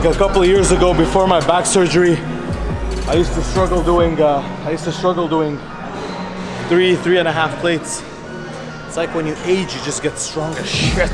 Like a couple of years ago, before my back surgery, I used to struggle doing 3.5 plates. It's like when you age, you just get strong as shit.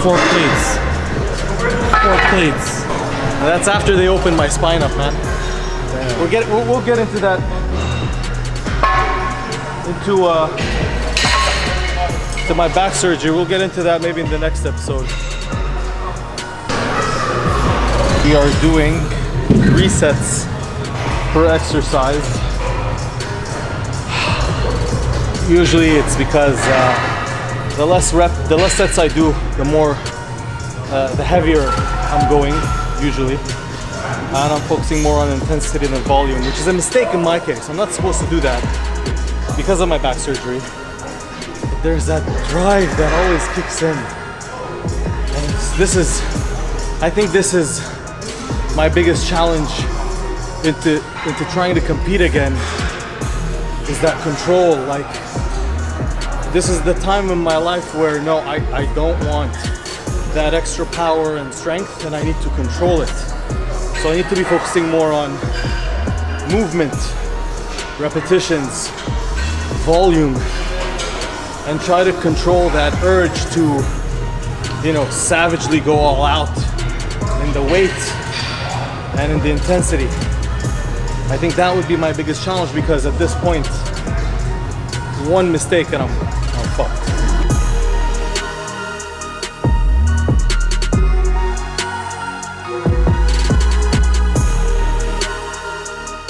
Four plates. And that's after they opened my spine up, man. We'll get into that. To my back surgery. We'll get into that maybe in the next episode. We are doing 3 sets per exercise. Usually it's because the less sets I do, the heavier I'm going, usually. And I'm focusing more on intensity than volume, which is a mistake in my case. I'm not supposed to do that because of my back surgery. But there's that drive that always kicks in. And I think this is my biggest challenge into trying to compete again, is that control. Like, this is the time in my life where no, I don't want that extra power and strength, and I need to control it. So I need to be focusing more on movement, repetitions, volume, and try to control that urge to, you know, savagely go all out in the weight and in the intensity. I think that would be my biggest challenge, because at this point, one mistake and I'm fucked.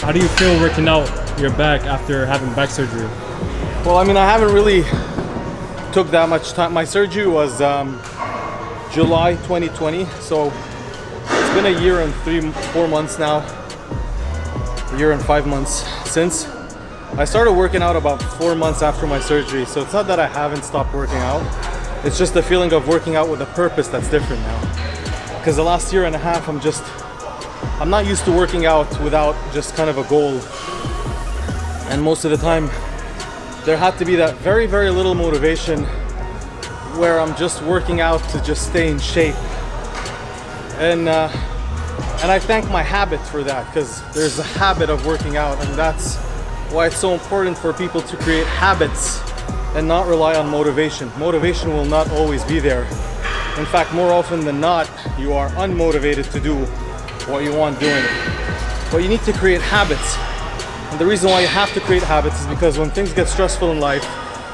How do you feel working out your back after having back surgery? Well, I mean, I haven't really took that much time. My surgery was July 2020, so it's been a year and 4 months now. A year and 5 months since. I started working out about 4 months after my surgery, so it's not that I haven't stopped working out. It's just the feeling of working out with a purpose that's different now. Because the last year and a half, I'm not used to working out without just kind of a goal. And most of the time, there had to be that very, very little motivation where I'm just working out to just stay in shape. And I thank my habit for that, because there's a habit of working out, and that's why it's so important for people to create habits and not rely on motivation. Motivation will not always be there. In fact, more often than not, you are unmotivated to do what you want doing. But you need to create habits. And the reason why you have to create habits is because when things get stressful in life,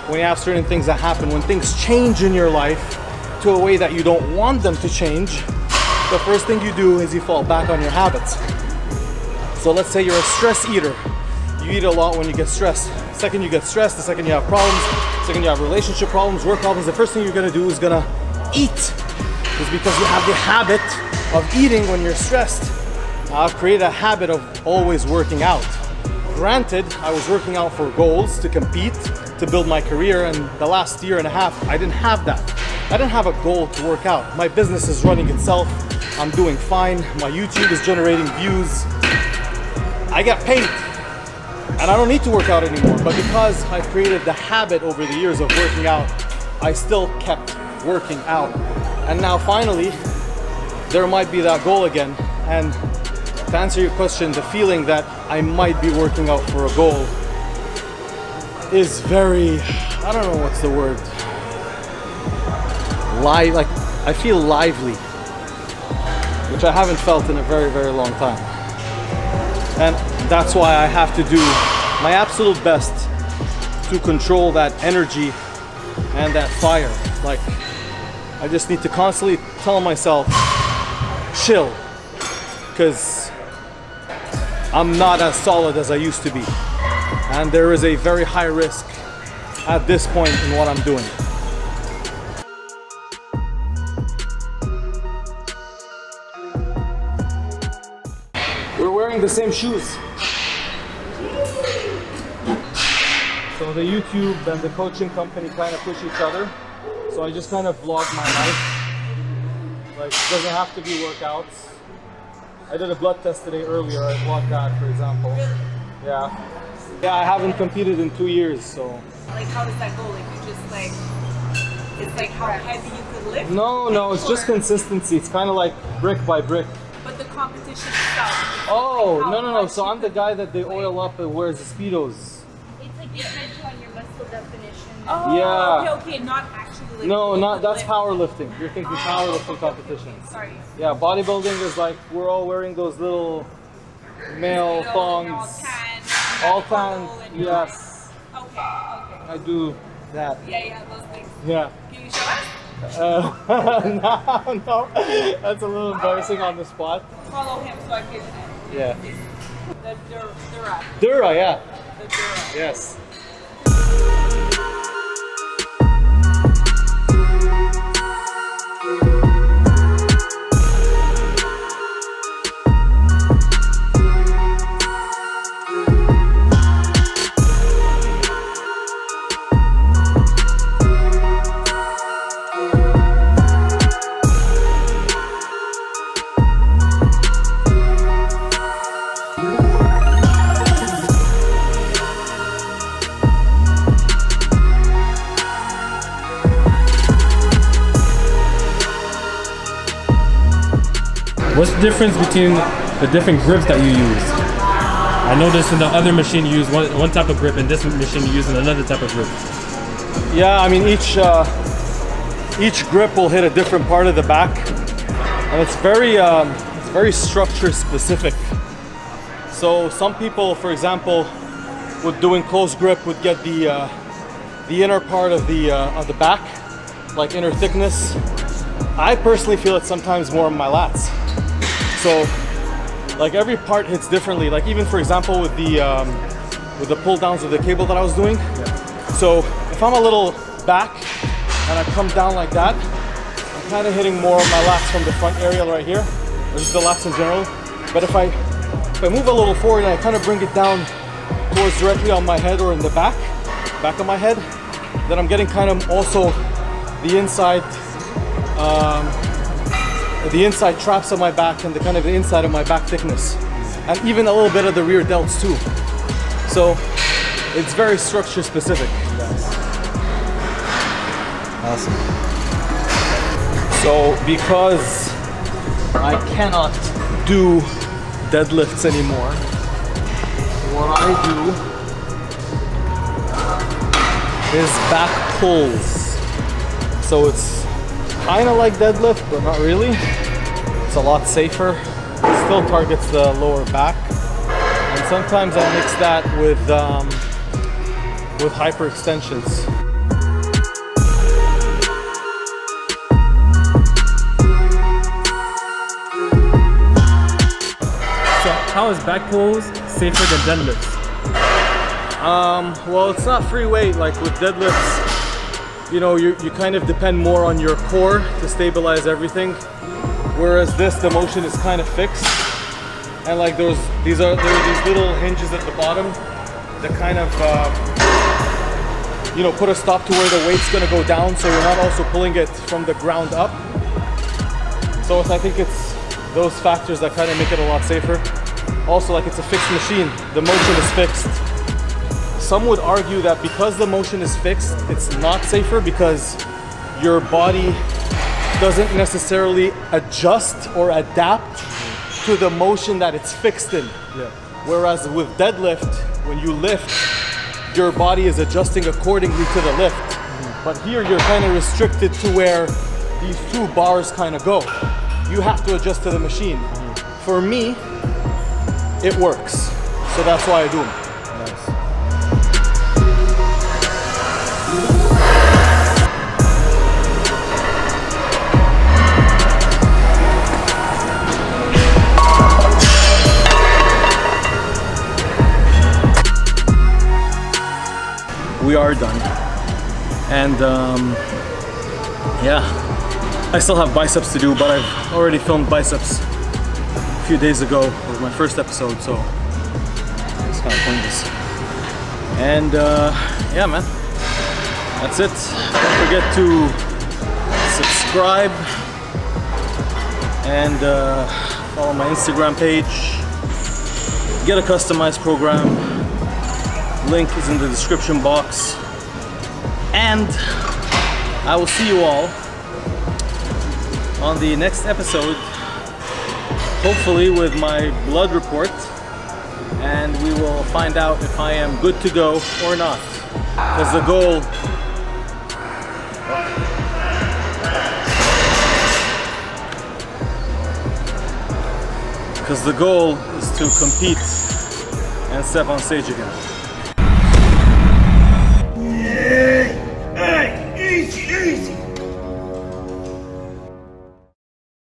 when you have certain things that happen, when things change in your life to a way that you don't want them to change, the first thing you do is you fall back on your habits. So let's say you're a stress eater. You eat a lot when you get stressed. The second you get stressed, the second you have problems, the second you have relationship problems, work problems, the first thing you're gonna do is gonna eat. It's because you have the habit of eating when you're stressed. I've created a habit of always working out. Granted, I was working out for goals, to compete, to build my career, and the last year and a half, I didn't have that. I didn't have a goal to work out. My business is running itself. I'm doing fine. My YouTube is generating views. I get paid. And I don't need to work out anymore. But because I've created the habit over the years of working out, I still kept working out. And now finally, there might be that goal again. And to answer your question, the feeling that I might be working out for a goal is very, I don't know what's the word. Like, I feel lively, which I haven't felt in a very, very long time. And that's why I have to do my absolute best to control that energy and that fire. Like, I just need to constantly tell myself, chill, because I'm not as solid as I used to be. And there is a very high risk at this point in what I'm doing. We're wearing wearing the same shoes. So the YouTube and the coaching company kind of push each other. So I just kind of vlog my life. Like, it doesn't have to be workouts. I did a blood test today earlier. I vlogged that, for example. Really? Yeah. Yeah, I haven't competed in 2 years, so. Like, how does that go? Like, you just like, it's like how heavy you could lift? No, it's just consistency. It's kind of like brick by brick. But the competition itself. Oh, like no. So I'm the guy that they oil up and wears the Speedos. It's like depends on your muscle definition. Oh, Yeah. okay, not actually like. No, not that's lift. powerlifting. You're thinking powerlifting competitions. Sorry. Yeah, bodybuilding is like we're all wearing those little male You know, thongs. all All tan. tan, yes. Okay. I do that. Yeah, those things. Yeah. Can you show us? No, that's a little embarrassing on the spot. Follow him so I can. Yeah. The Durrah. Durrah, yeah. The Durrah. Yes. What's the difference between the different grips that you use? I noticed in the other machine you use one type of grip, and this machine you use another type of grip. Yeah, I mean each grip will hit a different part of the back, and it's very structure specific. So some people, for example, with doing close grip would get the inner part of the back, like inner thickness. I personally feel it sometimes more on my lats. So like every part hits differently. Like even for example with the pull downs of the cable that I was doing. Yeah. So if I'm a little back and I come down like that, I'm kind of hitting more of my lats from the front area right here, or just the lats in general. But if I move a little forward and I kind of bring it down towards directly on my head or in the back of my head, then I'm getting kind of also the inside traps of my back and the kind of the inside of my back thickness, and even a little bit of the rear delts too. So it's very structure specific. Yes. Awesome. So because I cannot do deadlifts anymore, what I do is back pulls. So it's kind of like deadlift, but not really. It's a lot safer. It still targets the lower back. And sometimes I mix that with hyperextensions. So how is back pulls safer than deadlifts? Well, it's not free weight like with deadlifts. You know, you kind of depend more on your core to stabilize everything, whereas the motion is kind of fixed, and like there are these little hinges at the bottom that kind of you know, put a stop to where the weight's gonna go down, so you're not also pulling it from the ground up. So I think it's those factors that kind of make it a lot safer. Also, like, it's a fixed machine, the motion is fixed. Some would argue that because the motion is fixed, it's not safer because your body doesn't necessarily adjust or adapt to the motion that it's fixed in. Yeah. Whereas with deadlift, when you lift, your body is adjusting accordingly to the lift. But here you're kind of restricted to where these two bars kind of go. You have to adjust to the machine. For me, it works. So that's why I do them. Nice. We are done, and yeah, I still have biceps to do, but I've already filmed biceps a few days ago. It was my first episode, so it's kind of pointless. And yeah, man, that's it. Don't forget to subscribe and follow my Instagram page. Get a customized program. Link is in the description box. And I will see you all on the next episode, hopefully with my blood report, and we will find out if I am good to go or not. Because the goal is to compete and step on stage again.